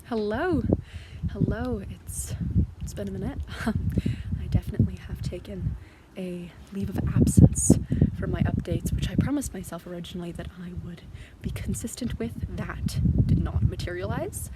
Hello. Hello. It's been a minute. I definitely have taken a leave of absence from my updates, which I promised myself originally that I would be consistent with. That did not materialize.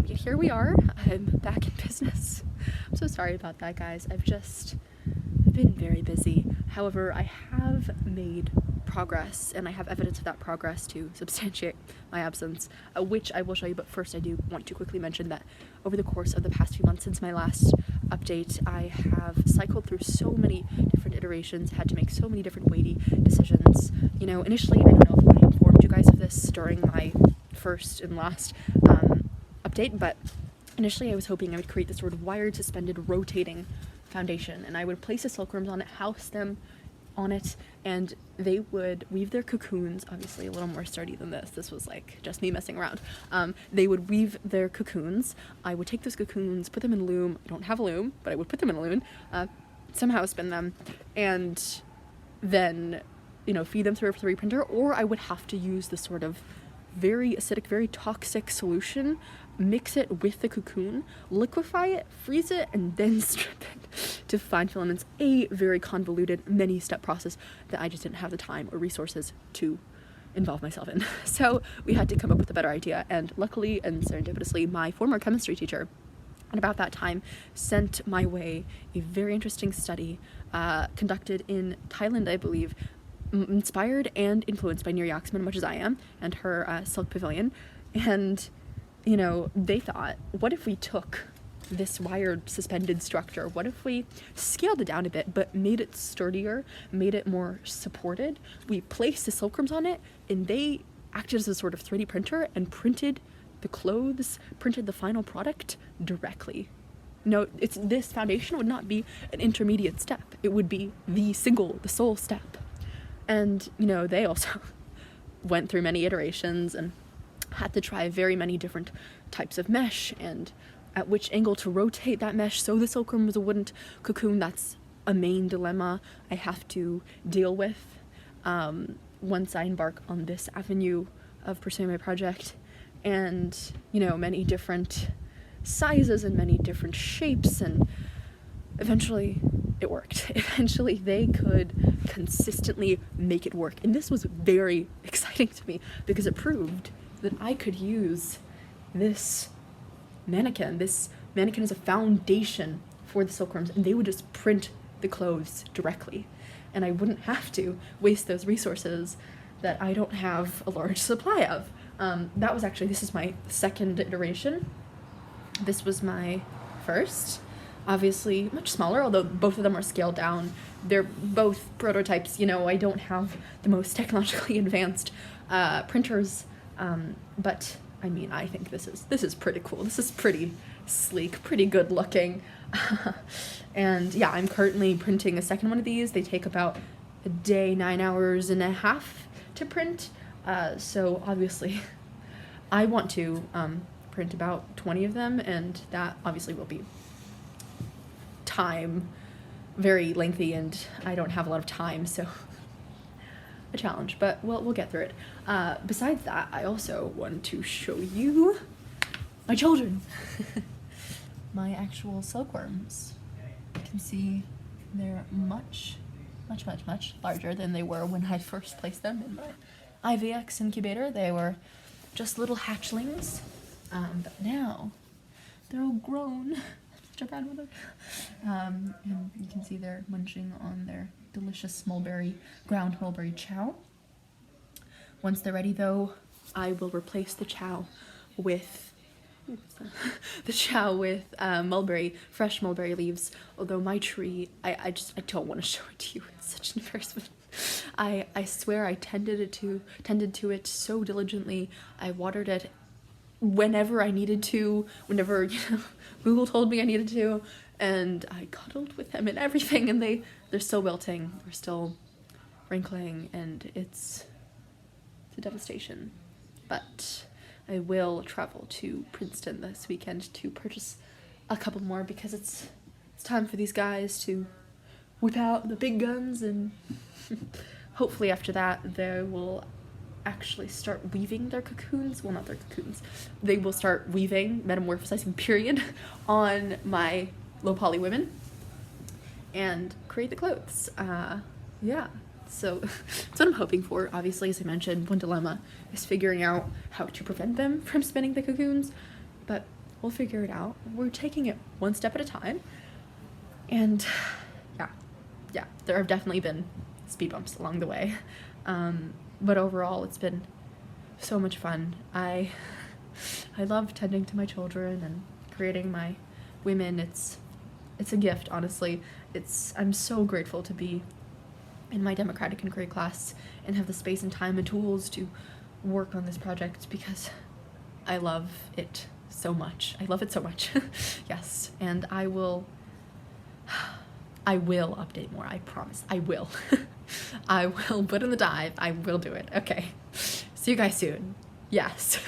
Yet here we are. I'm back in business. I'm so sorry about that, guys. I've been very busy. However, I have made progress, and I have evidence of that progress to substantiate my absence, which I will show you. But first, I do want to quickly mention that over the course of the past few months since my last update, I have cycled through so many different iterations, had to make so many different weighty decisions. Initially, I don't know if I informed you guys of this during my first and last update, but initially I was hoping I would create this sort of wired, suspended, rotating foundation, and I would place the silkworms on it, house them on it, and they would weave their cocoons, obviously a little more sturdy than this. This was like just me messing around. They would weave their cocoons. I would take those cocoons, put them in a loom. I don't have a loom, but I would put them in a loom, somehow spin them, and then, feed them through a 3D printer, or I would have to use this sort of very acidic, very toxic solution, mix it with the cocoon, liquefy it, freeze it, and then strip it to fine filaments. A very convoluted, many-step process that I just didn't have the time or resources to involve myself in. So we had to come up with a better idea, and luckily and serendipitously, my former chemistry teacher at about that time sent my way a very interesting study conducted in Thailand, I believe, inspired and influenced by Nir Yaxman, much as I am, and her Silk Pavilion. And, they thought, what if we took this wired suspended structure, what if we scaled it down a bit, but made it sturdier, made it more supported? We placed the silkworms on it, and they acted as a sort of 3D printer and printed the clothes, printed the final product directly. This foundation would not be an intermediate step. It would be the sole step. And, they also went through many iterations and had to try very many different types of mesh and at which angle to rotate that mesh so the silkworms wouldn't cocoon. That's a main dilemma I have to deal with once I embark on this avenue of pursuing my project. And, many different sizes and many different shapes, and eventually it worked. Eventually they could consistently make it work. And this was very exciting to me because it proved that I could use this mannequin as a foundation for the silkworms, and they would just print the clothes directly. And I wouldn't have to waste those resources that I don't have a large supply of. This is my second iteration. This was my first. Obviously much smaller, although both of them are scaled down. They're both prototypes. I don't have the most technologically advanced printers, but I think this is pretty cool. This is pretty sleek, pretty good looking. And yeah, I'm currently printing a second one of these. They take about a day, 9 hours and a half to print. So obviously I want to print about 20 of them, and that obviously will be time very lengthy, and I don't have a lot of time, so a challenge, but we'll get through it. Besides that, I also want to show you my children. My actual silkworms. You can see they're much larger than they were when I first placed them in my IVX incubator. They were just little hatchlings, but now they're all grown. Such a proud mother. And you can see they're munching on their delicious ground mulberry chow. Once they're ready, though, I will replace the chow with fresh mulberry leaves. Although my tree, I don't want to show it to you. It's such an embarrassment. I swear I tended to it so diligently. I watered it whenever I needed to, whenever Google told me I needed to, and I cuddled with them and everything, and they're still wilting, they're still wrinkling, and it's a devastation. But I will travel to Princeton this weekend to purchase a couple more, because it's time for these guys to whip out the big guns, and hopefully after that they will actually start weaving their cocoons. Well, not their cocoons. They will start weaving, metamorphosizing, period, on my low poly women and create the clothes. Yeah. So that's what I'm hoping for. Obviously, as I mentioned, one dilemma is figuring out how to prevent them from spinning the cocoons, but we'll figure it out. We're taking it one step at a time. And yeah, there have definitely been speed bumps along the way. But overall, it's been so much fun. I love tending to my children and creating my women. It's a gift, honestly. I'm so grateful to be in my democratic and grade class and have the space and time and tools to work on this project because I love it so much. I love it so much. Yes, and I will update more, I promise. I will. I will put in the dive. I will do it. Okay. See you guys soon. Yes.